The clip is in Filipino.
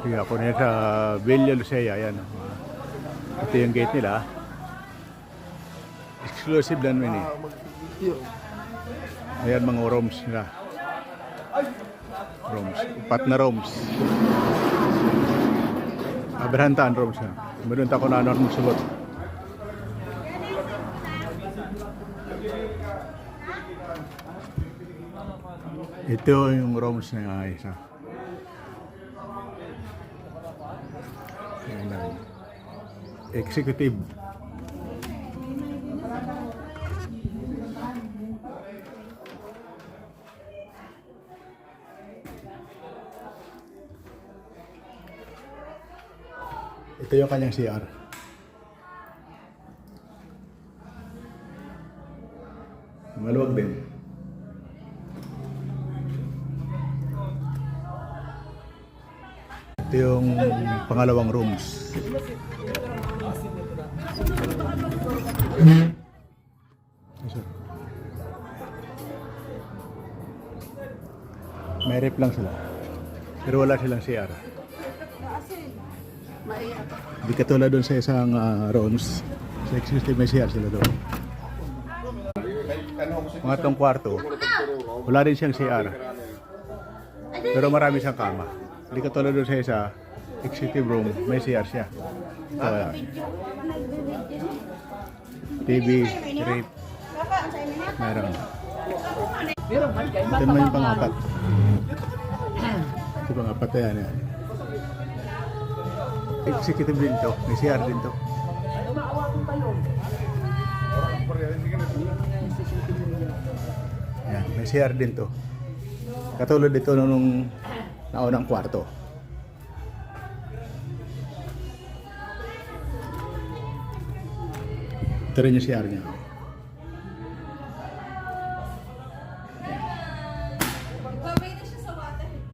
Kaya ako na sa Villa Lucea, yan. Ito yung gate nila. Exclusive lang naman eh. Ayan mga rooms nila. Rooms. 4 na rooms. Aberhantaan rooms na. Meron ako na ano sugot. Ito yung rooms na isa. Ayan lang. Executive. Ito yung kanyang CR. Maluwag din. Ito yung pangalawang rooms. May rep lang sila. Pero wala silang CR. Hindi katulad doon sa isang rooms. Sa existing may CR sila doon. Mga itong kwarto, wala din siyang CR. Pero marami siyang kama. Hindi katulad doon sa isa, executive room, may CR siya. So, TV, rate, meron. Ito naman yung pang-apat. Ito pang-apat na yan. Executive din to, may CR din to. Yan, may CR din to. Katulad dito nung naunang kwarto. Ito rin yung CR niya.